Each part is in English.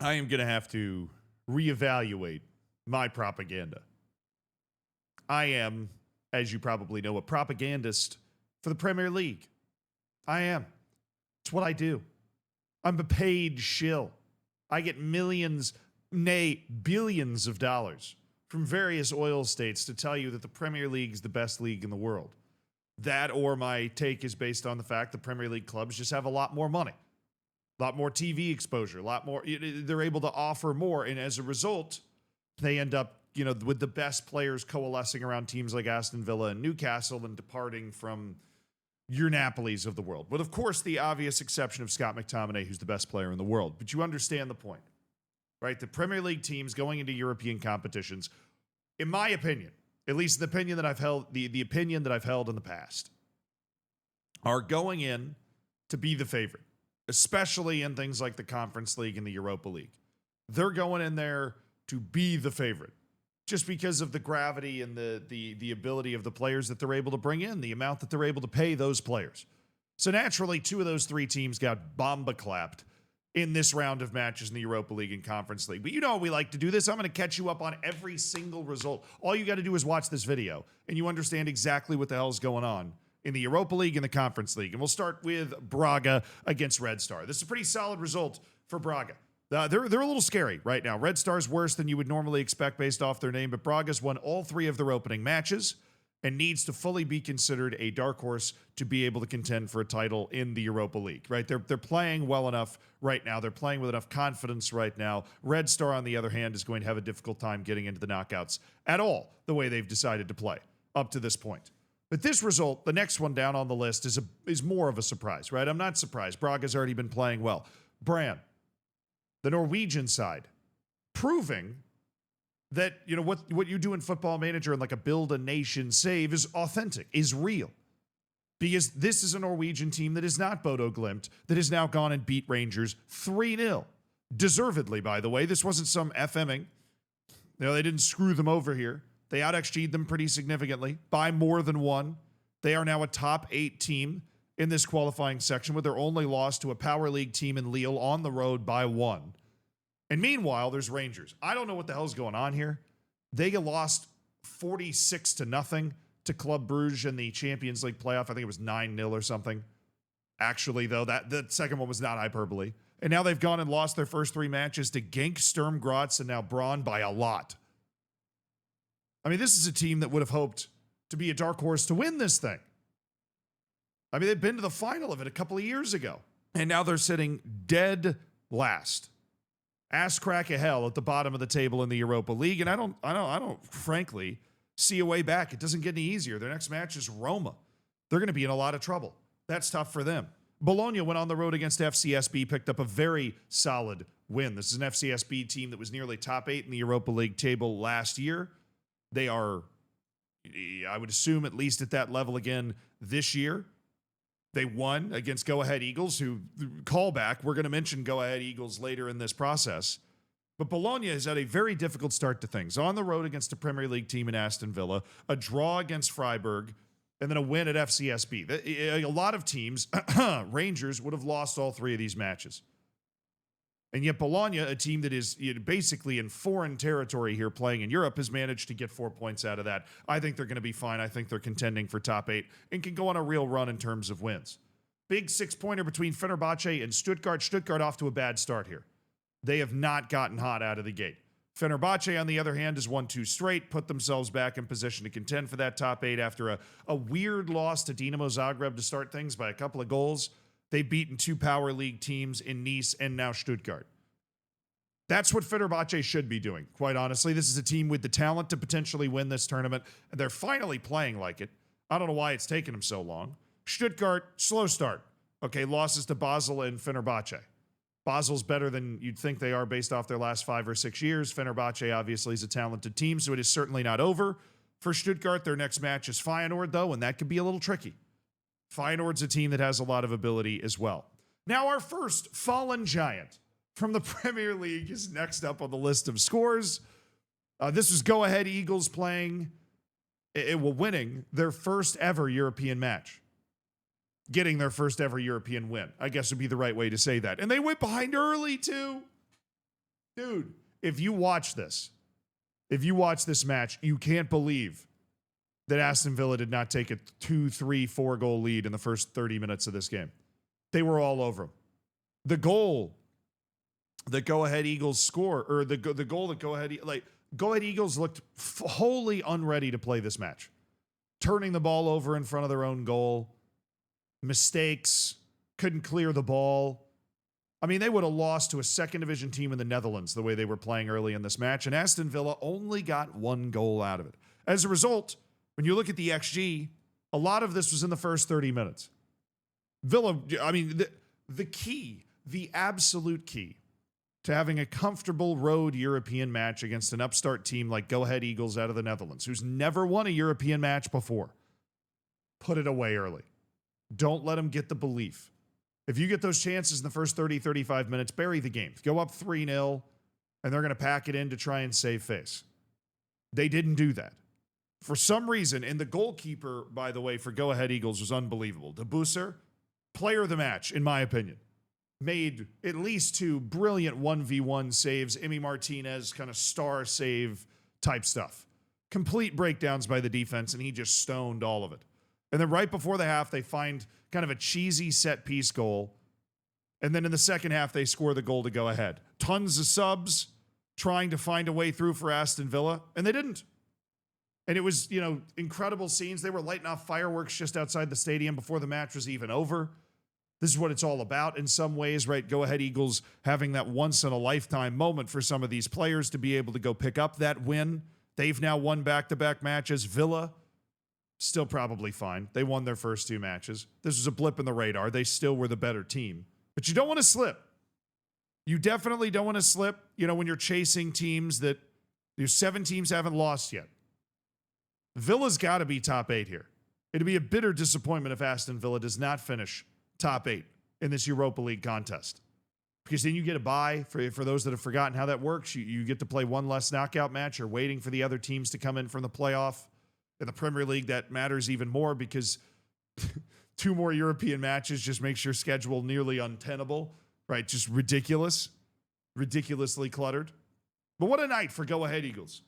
I am going to have to reevaluate my propaganda. I am, as you probably know, a propagandist for the Premier League. I am. It's what I do. I'm a paid shill. I get millions, nay, billions of dollars from various oil states to tell you that the Premier League is the best league in the world. That or my take is based on the fact the Premier League clubs just have a lot more money, a lot more TV exposure, a lot more. They're able to offer more. And as a result, they end up, with the best players coalescing around teams like Aston Villa and Newcastle and departing from your Napolis of the world. With, of course, the obvious exception of Scott McTominay, who's the best player in the world. But you understand the point, right? The Premier League teams going into European competitions, in my opinion, at least the opinion that I've held, the opinion that I've held in the past, are going in to be the favorite, especially in things like the Conference League and the Europa League. They're going in there to be the favorite, just because of the gravity and the ability of the players that they're able to bring in, the amount that they're able to pay those players. So naturally, two of those three teams got bomba-clapped in this round of matches in the Europa League and Conference League. But you know how we like to do this. I'm going to catch you up on every single result. All you got to do is watch this video, and you understand exactly what the hell is going on in the Europa League and the Conference League. And we'll start with Braga against Red Star. This is a pretty solid result for Braga. They're a little scary right now. Red Star's worse than you would normally expect based off their name, but Braga's won all three of their opening matches and needs to fully be considered a dark horse to be able to contend for a title in the Europa League, right? They're playing well enough right now. They're playing with enough confidence right now. Red Star, on the other hand, is going to have a difficult time getting into the knockouts at all, the way they've decided to play up to this point. But this result, the next one down on the list, is more of a surprise, right? I'm not surprised. Braga's already been playing well. Brann, the Norwegian side, proving that, what you do in Football Manager and like a build a nation save is authentic, is real. Because this is a Norwegian team that is not Bodo Glimt, that has now gone and beat Rangers 3-0. Deservedly, by the way. This wasn't some FMing. They didn't screw them over here. They out-XG'd them pretty significantly by more than one. They are now a top 8 team in this qualifying section with their only loss to a Power League team in Lille on the road by 1. And meanwhile, there's Rangers. I don't know what the hell's going on here. They lost 46-0 to Club Brugge in the Champions League playoff. I think it was 9-0 or something. Actually, though, the second one was not hyperbole. And now they've gone and lost their first 3 matches to Genk, Sturm Graz, and now Braun by a lot. I mean, this is a team that would have hoped to be a dark horse to win this thing. I mean, they've been to the final of it a couple of years ago. And now they're sitting dead last. Ass crack of hell at the bottom of the table in the Europa League. And I don't frankly see a way back. It doesn't get any easier. Their next match is Roma. They're going to be in a lot of trouble. That's tough for them. Bologna went on the road against FCSB, picked up a very solid win. This is an FCSB team that was nearly top 8 in the Europa League table last year. They are, I would assume, at least at that level again this year. They won against Go Ahead Eagles, who, callback, we're going to mention Go Ahead Eagles later in this process. But Bologna has had a very difficult start to things. On the road against a Premier League team in Aston Villa, a draw against Freiburg, and then a win at FCSB. A lot of teams, Rangers, would have lost all 3 of these matches. And yet Bologna, a team that is basically in foreign territory here playing in Europe, has managed to get 4 points out of that. I think they're going to be fine. I think they're contending for top 8 and can go on a real run in terms of wins. Big 6-pointer between Fenerbahce and Stuttgart. Stuttgart off to a bad start here. They have not gotten hot out of the gate. Fenerbahce, on the other hand, has won 2 straight, put themselves back in position to contend for that top 8 after a weird loss to Dinamo Zagreb to start things by a couple of goals. They've beaten 2 Power League teams in Nice and now Stuttgart. That's what Fenerbahce should be doing, quite honestly. This is a team with the talent to potentially win this tournament, and they're finally playing like it. I don't know why it's taken them so long. Stuttgart, slow start. Okay, losses to Basel and Fenerbahce. Basel's better than you'd think they are based off their last 5 or 6 years. Fenerbahce obviously is a talented team, so it is certainly not over. For Stuttgart, their next match is Feyenoord, though, and that could be a little tricky. Feyenoord's a team that has a lot of ability as well. Now, our first fallen giant from the Premier League is next up on the list of scores. This was Go Ahead Eagles playing, winning their first ever European match. Getting their first ever European win, I guess would be the right way to say that. And they went behind early, too. Dude, if you watch this match, you can't believe that Aston Villa did not take a 2, 3, 4 goal lead in the first 30 minutes of this game. They were all over them. The goal that Go Ahead Eagles score, or the goal that Go Ahead Eagles looked wholly unready to play this match. Turning the ball over in front of their own goal. Mistakes. Couldn't clear the ball. I mean, they would have lost to a second division team in the Netherlands the way they were playing early in this match, and Aston Villa only got 1 goal out of it. As a result, when you look at the XG, a lot of this was in the first 30 minutes. Villa, I mean, the key, the absolute key to having a comfortable road European match against an upstart team like Go Ahead Eagles out of the Netherlands, who's never won a European match before, put it away early. Don't let them get the belief. If you get those chances in the first 30, 35 minutes, bury the game. Go up 3-0, and they're going to pack it in to try and save face. They didn't do that. For some reason, and the goalkeeper, by the way, for Go Ahead Eagles was unbelievable. De Bousser, player of the match, in my opinion. Made at least 2 brilliant 1v1 saves. Emi Martinez, kind of star save type stuff. Complete breakdowns by the defense, and he just stoned all of it. And then right before the half, they find kind of a cheesy set-piece goal. And then in the second half, they score the goal to go ahead. Tons of subs trying to find a way through for Aston Villa, and they didn't. And it was, incredible scenes. They were lighting off fireworks just outside the stadium before the match was even over. This is what it's all about in some ways, right? Go Ahead Eagles having that once-in-a-lifetime moment for some of these players to be able to go pick up that win. They've now won back-to-back matches. Villa, still probably fine. They won their first 2 matches. This was a blip in the radar. They still were the better team. But you don't want to slip. You definitely don't want to slip, when you're chasing teams that 7 teams haven't lost yet. Villa's got to be top 8 here. It'd be a bitter disappointment if Aston Villa does not finish top 8 in this Europa League contest. Because then you get a bye. For those that have forgotten how that works, you get to play 1 less knockout match. You're waiting for the other teams to come in from the playoff. In the Premier League, that matters even more because 2 more European matches just makes your schedule nearly untenable, right? Just ridiculous, ridiculously cluttered. But what a night for Go Ahead Eagles.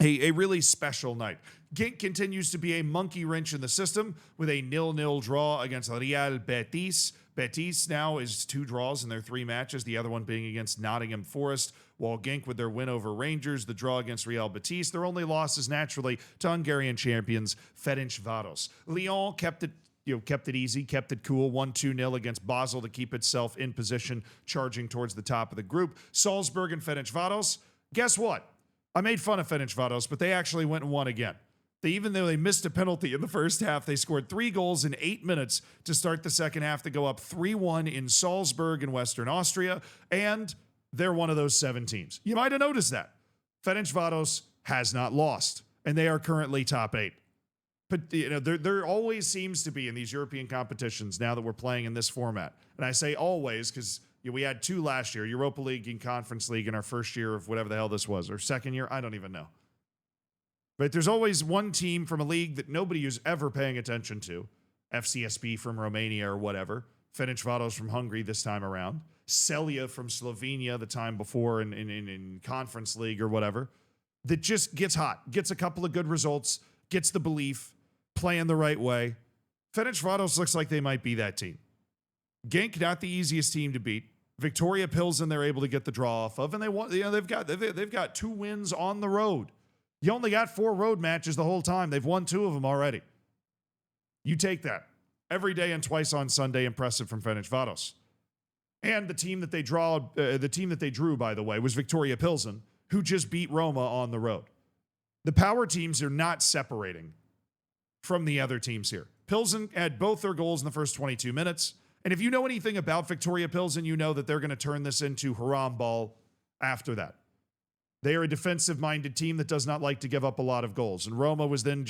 A really special night. Genk continues to be a monkey wrench in the system with a 0-0 draw against Real Betis. Betis now is 2 draws in their 3 matches, the other one being against Nottingham Forest, while Genk with their win over Rangers, the draw against Real Betis. Their only losses naturally to Hungarian champions Ferencváros. Lyon kept it easy, kept it cool, 1-2-0 against Basel to keep itself in position, charging towards the top of the group. Salzburg and Ferencváros, guess what? I made fun of Ferencváros, but they actually went and won again. Even though they missed a penalty in the first half, they scored 3 goals in 8 minutes to start the second half to go up 3-1 in Salzburg in Western Austria, and they're one of those 7 teams. You might have noticed that. Ferencváros has not lost, and they are currently top 8. But there always seems to be in these European competitions now that we're playing in this format. And I say always because we had 2 last year, Europa League and Conference League in our first year of whatever the hell this was, or second year, I don't even know. But there's always one team from a league that nobody is ever paying attention to, FCSB from Romania or whatever, Ferencváros from Hungary this time around, Celje from Slovenia the time before in Conference League or whatever, that just gets hot, gets a couple of good results, gets the belief, playing the right way. Ferencváros looks like they might be that team. Genk, not the easiest team to beat. Victoria Pilsen, they're able to get the draw off of, and they've got 2 wins on the road. You only got 4 road matches the whole time. They've won 2 of them already. You take that. Every day and twice on Sunday, impressive from Ferencváros. And the team that they drew, by the way, was Victoria Pilsen, who just beat Roma on the road. The power teams are not separating from the other teams here. Pilsen had both their goals in the first 22 minutes. And if you know anything about Victoria Pilsen, you know that they're going to turn this into haram ball after that. They are a defensive-minded team that does not like to give up a lot of goals. And Roma was then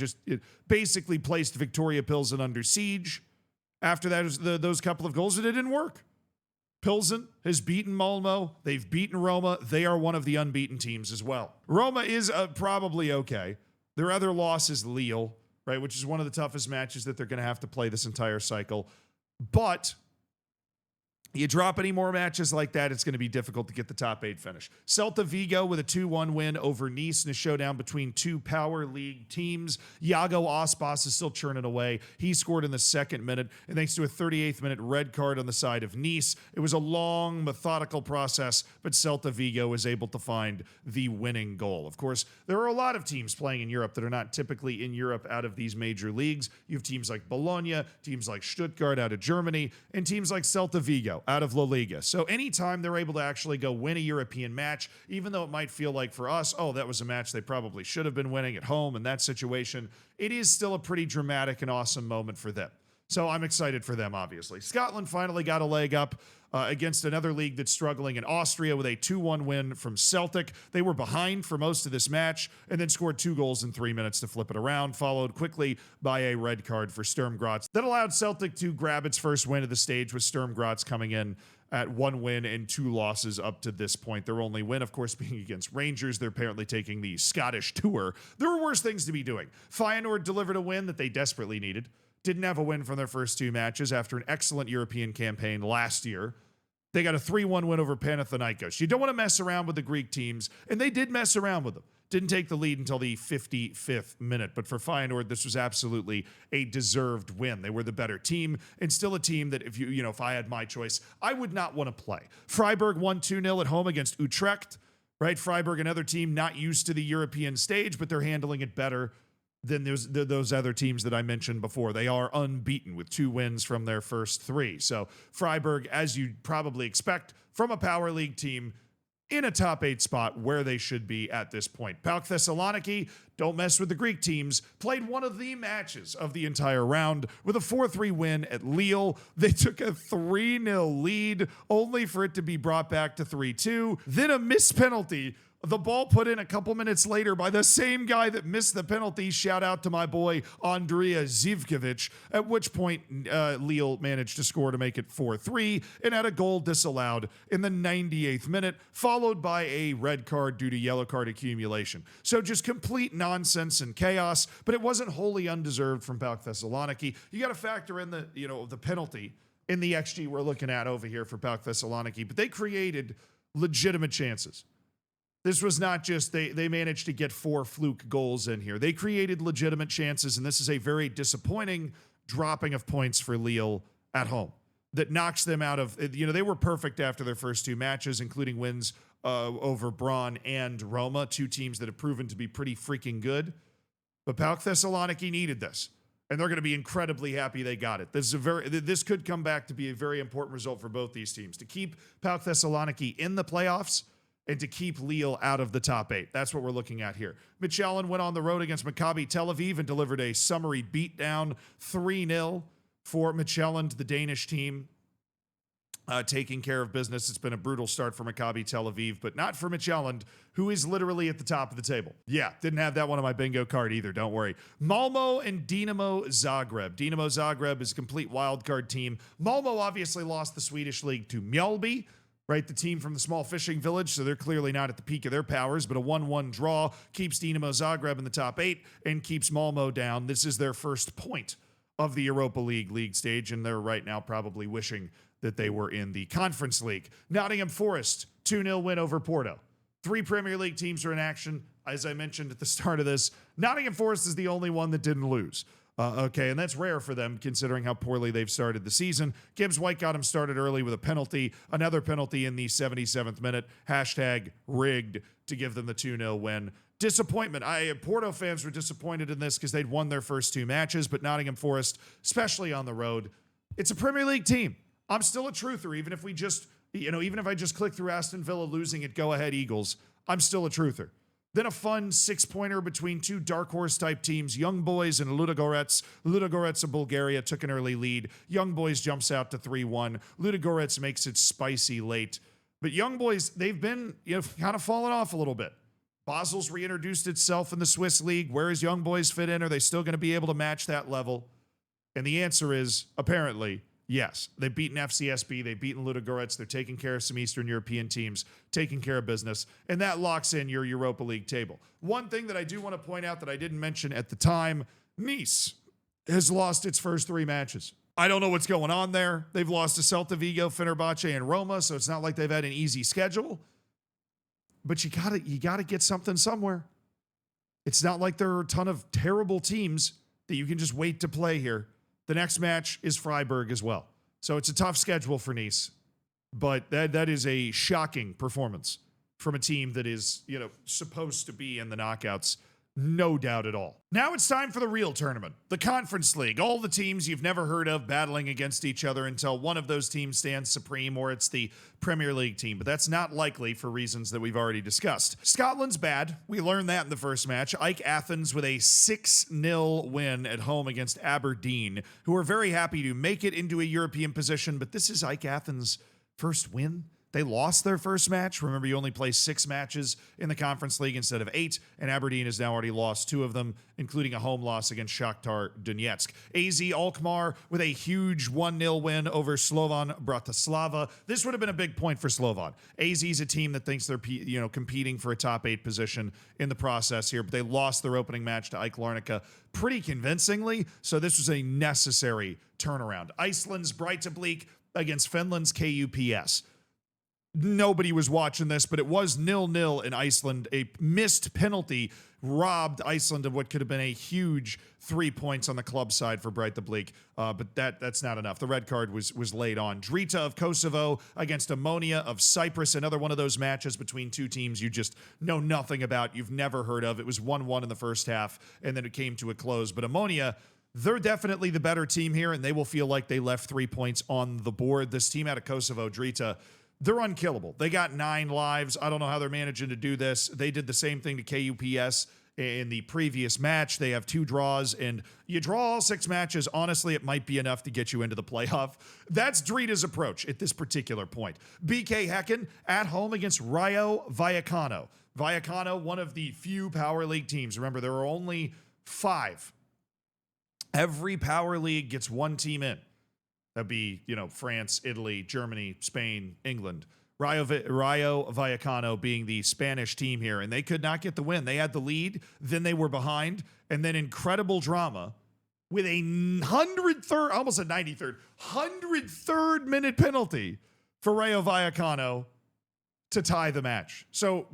basically placed Victoria Pilsen under siege. After that, those couple of goals, and it didn't work. Pilsen has beaten Malmo. They've beaten Roma. They are one of the unbeaten teams as well. Roma is probably okay. Their other loss is Lille, right, which is one of the toughest matches that they're going to have to play this entire cycle. But You drop any more matches like that, it's going to be difficult to get the top 8 finish. Celta Vigo with a 2-1 win over Nice in a showdown between two power league teams. Iago Aspas is still churning away. He scored in the 2nd minute, and thanks to a 38th minute red card on the side of Nice, it was a long, methodical process, but Celta Vigo was able to find the winning goal. Of course, there are a lot of teams playing in Europe that are not typically in Europe out of these major leagues. You have teams like Bologna, teams like Stuttgart out of Germany, and teams like Celta Vigo out of La Liga. So anytime they're able to actually go win a European match, even though it might feel like for us, oh, that was a match they probably should have been winning at home in that situation, it is still a pretty dramatic and awesome moment for them. So I'm excited for them, obviously. Scotland finally got a leg up against another league that's struggling in Austria with a 2-1 win from Celtic. They were behind for most of this match and then scored 2 goals in 3 minutes to flip it around, followed quickly by a red card for Sturm Graz. That allowed Celtic to grab its first win of the stage, with Sturm Graz coming in at 1 win and 2 losses up to this point. Their only win, of course, being against Rangers. They're apparently taking the Scottish tour. There were worse things to be doing. Feyenoord delivered a win that they desperately needed. Didn't have a win from their first 2 matches after an excellent European campaign last year. They got a 3-1 win over Panathinaikos. You don't want to mess around with the Greek teams, and they did mess around with them. Didn't take the lead until the 55th minute, but for Feyenoord, this was absolutely a deserved win. They were the better team, and still a team that if I had my choice, I would not want to play. Freiburg won 2-0 at home against Utrecht, right? Freiburg, another team not used to the European stage, but they're handling it better than those other teams that I mentioned before. They are unbeaten with 2 wins from their first 3. So Freiburg, as you'd probably expect from a power league team, in a top 8 spot where they should be at this point. PAOK Thessaloniki, don't mess with the Greek teams, played one of the matches of the entire round with a 4-3 win at Lille. They took a 3-0 lead, only for it to be brought back to 3-2. Then a missed penalty. The ball put in a couple minutes later by the same guy that missed the penalty. Shout out to my boy, Andrija Zivkovic, at which point Lille managed to score to make it 4-3 and had a goal disallowed in the 98th minute, followed by a red card due to yellow card accumulation. So just complete nonsense and chaos, but it wasn't wholly undeserved from PAOK Thessaloniki. You got to factor in the penalty in the XG we're looking at over here for PAOK Thessaloniki, but they created legitimate chances. This was not just they managed to get 4 fluke goals in here. They created legitimate chances, and this is a very disappointing dropping of points for Lille at home that knocks them out of, they were perfect after their first 2 matches, including wins over Braun and Roma, 2 teams that have proven to be pretty freaking good. But PAOK Thessaloniki needed this, and they're going to be incredibly happy they got it. This could come back to be a very important result for both these teams, to keep PAOK Thessaloniki in the playoffs and to keep Lille out of the top 8. That's what we're looking at here. Michelin went on the road against Maccabi Tel Aviv and delivered a summary beatdown, 3-0 for Michelin, the Danish team, taking care of business. It's been a brutal start for Maccabi Tel Aviv, but not for Michelin, who is literally at the top of the table. Yeah, didn't have that one on my bingo card either, don't worry. Malmo and Dinamo Zagreb. Dinamo Zagreb is a complete wildcard team. Malmo obviously lost the Swedish league to Mjölby, right, the team from the small fishing village, so they're clearly not at the peak of their powers, but a 1-1 draw keeps Dinamo Zagreb in the top 8 and keeps Malmo down. This is their first point of the Europa League stage, and they're right now probably wishing that they were in the Conference League. Nottingham Forest, 2-0 win over Porto. 3 Premier League teams are in action. As I mentioned at the start of this, Nottingham Forest is the only one that didn't lose. And that's rare for them considering how poorly they've started the season. Gibbs White got him started early with a penalty, another penalty in the 77th minute, #rigged to give them the 2-0 win. Disappointment. Porto fans were disappointed in this because they'd won their first 2 matches, but Nottingham Forest, especially on the road, it's a Premier League team. I'm still a truther, even if I just click through Aston Villa losing at Go Ahead Eagles, I'm still a truther. Then a fun 6-pointer between 2 dark horse type teams, Young Boys and Ludogorets. Ludogorets of Bulgaria took an early lead. Young Boys jumps out to 3-1. Ludogorets makes it spicy late. But Young Boys, they've been kind of fallen off a little bit. Basel's reintroduced itself in the Swiss league. Where does Young Boys fit in? Are they still going to be able to match that level? And the answer is, apparently, yes. They've beaten FCSB, they've beaten Ludogorets, they're taking care of some Eastern European teams, taking care of business, and that locks in your Europa League table. One thing that I do want to point out that I didn't mention at the time, Nice has lost its first 3 matches. I don't know what's going on there. They've lost to Celta Vigo, Fenerbahce, and Roma, so it's not like they've had an easy schedule. But you gotta get something somewhere. It's not like there are a ton of terrible teams that you can just wait to play here. The next match is Freiburg as well. So it's a tough schedule for Nice. But that is a shocking performance from a team that is, supposed to be in the knockouts. No doubt at all. Now it's time for the real tournament, the Conference League. All the teams you've never heard of battling against each other until one of those teams stands supreme, or it's the Premier League team. But that's not likely for reasons that we've already discussed. Scotland's bad. We learned that in the first match. AEK Athens with a 6-0 win at home against Aberdeen, who are very happy to make it into a European position. But this is AEK Athens' first win. They lost their first match. Remember, you only play 6 matches in the Conference League instead of 8, and Aberdeen has now already lost 2 of them, including a home loss against Shakhtar Donetsk. AZ Alkmaar with a huge 1-0 win over Slovan Bratislava. This would have been a big point for Slovan. AZ is a team that thinks they're competing for a top 8 position in the process here, but they lost their opening match to AEK Larnaca pretty convincingly, so this was a necessary turnaround. Iceland's Breitablik against Finland's KUPS. Nobody was watching this, but it was 0-0 in Iceland. A missed penalty robbed Iceland of what could have been a huge 3 points on the club side for Breitablik, but that's not enough. The red card was laid on. Drita of Kosovo against Ammonia of Cyprus, another one of those matches between two teams you just know nothing about, you've never heard of. It was 1-1 in the first half, and then it came to a close. But Ammonia, they're definitely the better team here, and they will feel like they left 3 points on the board. This team out of Kosovo, Drita, they're unkillable. They got 9 lives. I don't know how they're managing to do this. They did the same thing to KUPS in the previous match. They have 2 draws, and you draw all 6 matches. Honestly, it might be enough to get you into the playoff. That's Drita's approach at this particular point. BK Häcken at home against Rayo Vallecano. Vallecano, one of the few Power League teams. Remember, there are only 5. Every Power League gets 1 team in. That'd be, France, Italy, Germany, Spain, England. Rayo Vallecano being the Spanish team here, and they could not get the win. They had the lead, then they were behind, and then incredible drama with a 103rd, almost a 93rd, 103rd minute penalty for Rayo Vallecano to tie the match. So,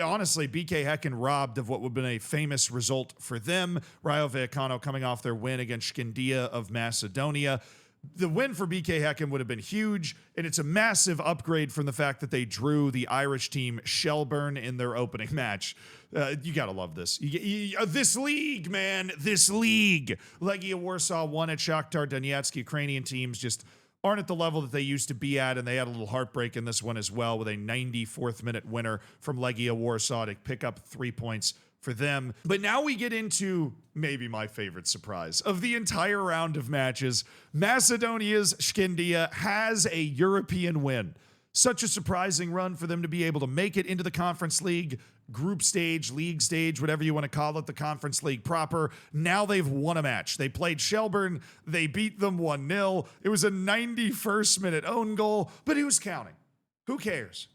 honestly, BK Häcken robbed of what would have been a famous result for them. Rayo Vallecano coming off their win against Skandia of Macedonia. The win for BK Häcken would have been huge, and it's a massive upgrade from the fact that they drew the Irish team Shelburne in their opening match. You gotta love this. This league, man, this league. Legia Warsaw won at Shakhtar Donetsk. Ukrainian teams just aren't at the level that they used to be at, and they had a little heartbreak in this one as well with a 94th minute winner from Legia Warsaw to pick up 3 points for them. But now we get into maybe my favorite surprise of the entire round of matches. Macedonia's Skandia has a European win. Such a surprising run for them to be able to make it into the Conference League, group stage, league stage, whatever you want to call it, the Conference League proper. Now they've won a match. They played Shelburne. They beat them 1-0. It was a 91st minute own goal, but who's counting? Who cares?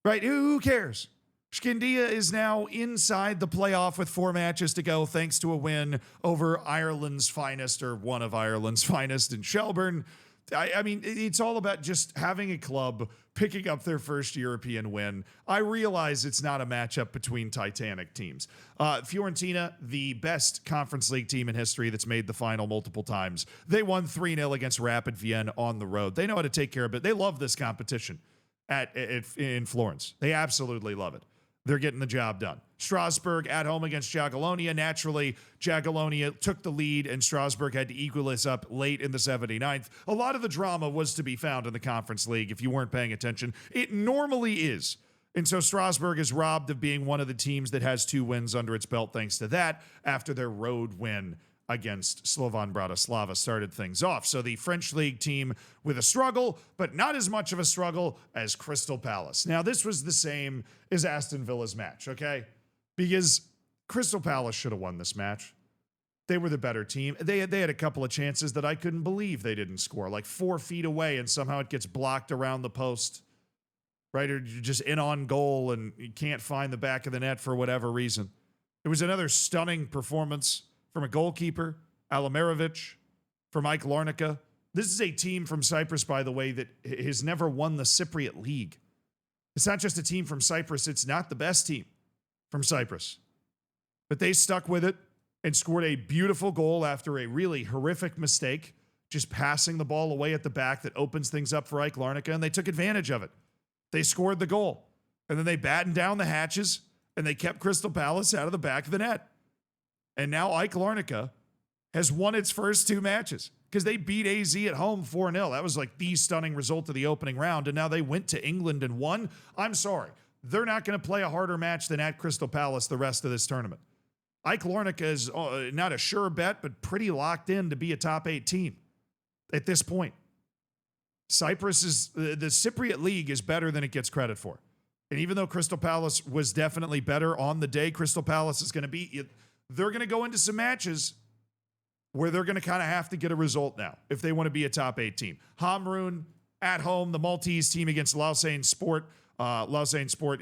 Right? Who cares? Skandia is now inside the playoff with 4 matches to go thanks to a win over Ireland's finest, or one of Ireland's finest, in Shelburne. I mean, it's all about just having a club picking up their first European win. I realize it's not a matchup between Titanic teams. Fiorentina, the best Conference League team in history that's made the final multiple times. They won 3-0 against Rapid Vienna on the road. They know how to take care of it. They love this competition in Florence. They absolutely love it. They're getting the job done. Strasbourg at home against Jagiellonia. Naturally, Jagiellonia took the lead, and Strasbourg had to equal this up late in the 79th. A lot of the drama was to be found in the Conference League if you weren't paying attention. It normally is. And so Strasbourg is robbed of being one of the teams that has 2 wins under its belt thanks to that after their road win against Slovan Bratislava started things off. So the French league team with a struggle, but not as much of a struggle as Crystal Palace. Now, this was the same as Aston Villa's match, okay? Because Crystal Palace should have won this match. They were the better team. They had a couple of chances that I couldn't believe they didn't score, like 4 feet away, and somehow it gets blocked around the post, right? Or you're just in on goal and you can't find the back of the net for whatever reason. It was another stunning performance from a goalkeeper, Alamirovic, from AEK Larnaca. This is a team from Cyprus, by the way, that has never won the Cypriot League. It's not just a team from Cyprus. It's not the best team from Cyprus. But they stuck with it and scored a beautiful goal after a really horrific mistake, just passing the ball away at the back that opens things up for Ike Larnaca, and they took advantage of it. They scored the goal, and then they battened down the hatches, and they kept Crystal Palace out of the back of the net. And now Ike Larnaca has won its first 2 matches because they beat AZ at home 4-0. That was like the stunning result of the opening round, and now they went to England and won. I'm sorry. They're not going to play a harder match than at Crystal Palace the rest of this tournament. Ike Larnaca is not a sure bet, but pretty locked in to be a top 8 team at this point. Cyprus is, the Cypriot League is better than it gets credit for. And even though Crystal Palace was definitely better on the day Crystal Palace is going to be, they're going to go into some matches where they're going to kind of have to get a result now if they want to be a top 8 team. Hamrun at home, the Maltese team against Lausanne Sport. Lausanne Sport,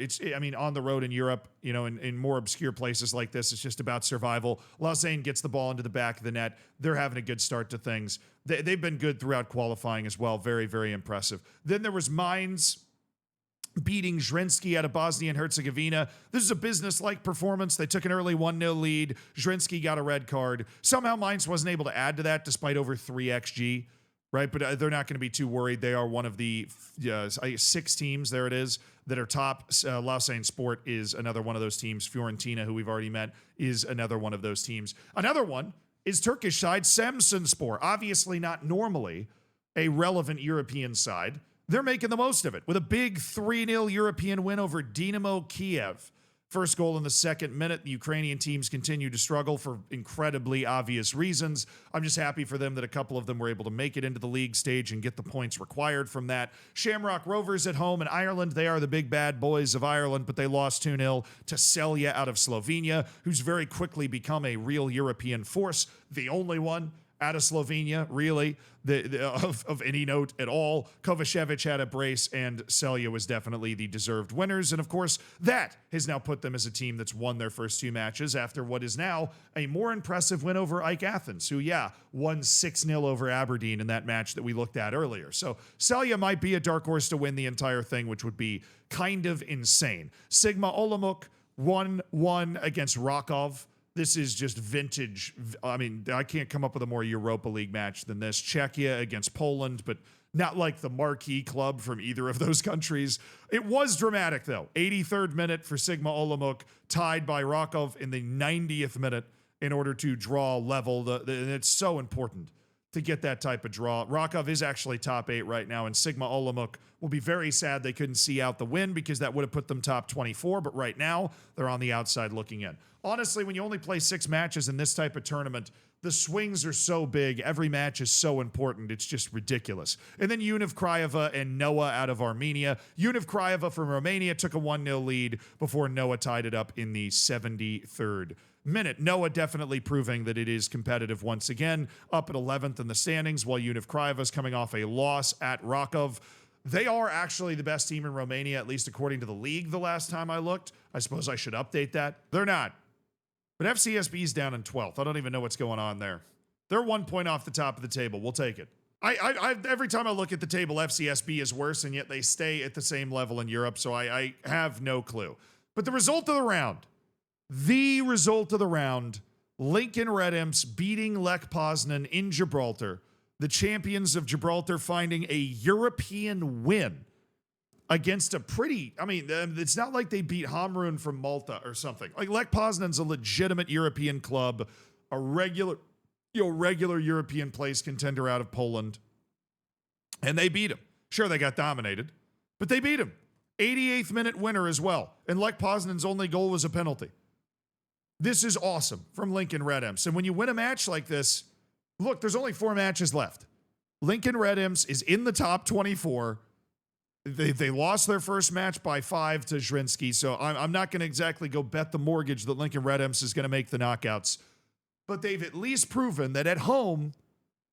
on the road in Europe, in more obscure places like this, it's just about survival. Lausanne gets the ball into the back of the net. They're having a good start to things. They've been good throughout qualifying as well. Very, very impressive. Then there was Mainz beating Zrinski out of Bosnia and Herzegovina. This is a business-like performance. They took an early 1-0 lead. Zrinski got a red card. Somehow Mainz wasn't able to add to that despite over 3 XG. Right, but they're not going to be too worried. They are one of the 6 teams, there it is, that are top. Lausanne Sport is another one of those teams. Fiorentina, who we've already met, is another one of those teams. Another one is Turkish side Samsunspor. Obviously not normally a relevant European side. They're making the most of it with a big 3-0 European win over Dynamo Kiev. First goal in the second minute. The Ukrainian teams continue to struggle for incredibly obvious reasons. I'm just happy for them that a couple of them were able to make it into the league stage and get the points required from that. Shamrock Rovers at home in Ireland. They are the big bad boys of Ireland, but they lost 2-0 to Celje out of Slovenia, who's very quickly become a real European force. The only one out of Slovenia, really, of any note at all. Kovacevic had a brace, and Celje was definitely the deserved winners. And of course, that has now put them as a team that's won their first 2 matches after what is now a more impressive win over Ike Athens, who, won 6-0 over Aberdeen in that match that we looked at earlier. So Celje might be a dark horse to win the entire thing, which would be kind of insane. Sigma Olomouc 1-1 against Rakov. This is just vintage. I can't come up with a more Europa League match than this. Czechia against Poland, but not like the marquee club from either of those countries. It was dramatic, though. 83rd minute for Sigma Olomouc, tied by Rakov in the 90th minute in order to draw level. And it's so important to get that type of draw. Rakov is actually top 8 right now, and Sigma Olomouc will be very sad they couldn't see out the win because that would have put them top 24, but right now they're on the outside looking in. Honestly, when you only play 6 matches in this type of tournament, the swings are so big. Every match is so important. It's just ridiculous. And then Univ Craiova and Noah out of Armenia. Univ Craiova from Romania took a 1-0 lead before Noah tied it up in the 73rd minute. Noah definitely proving that it is competitive once again, up at 11th in the standings, while Univ Craiova is coming off a loss at Rakov. They are actually the best team in Romania, at least according to the league the last time I looked. I suppose I should update that. They're not. But FCSB is down in 12th. I don't even know what's going on there. They're 1 point off the top of the table. We'll take it. I every time I look at the table, FCSB is worse, and yet they stay at the same level in Europe, so I have no clue. But the result of the round, Lincoln Red Imps beating Lech Poznan in Gibraltar, the champions of Gibraltar finding a European win against a pretty, it's not like they beat Hamrun from Malta or something. Like Lech Poznan's a legitimate European club, a regular European place contender out of Poland. And they beat him. Sure, they got dominated, but they beat him. 88th minute winner as well. And Lech Poznan's only goal was a penalty. This is awesome from Lincoln Red Imps. And when you win a match like this, look, there's only 4 matches left. Lincoln Red Imps is in the top 24. They lost their first match by 5 to Zrinski, so I'm not going to exactly go bet the mortgage that Lincoln Red Imps is going to make the knockouts. But they've at least proven that at home,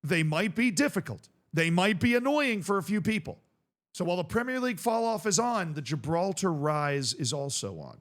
they might be difficult. They might be annoying for a few people. So while the Premier League fall-off is on, the Gibraltar rise is also on.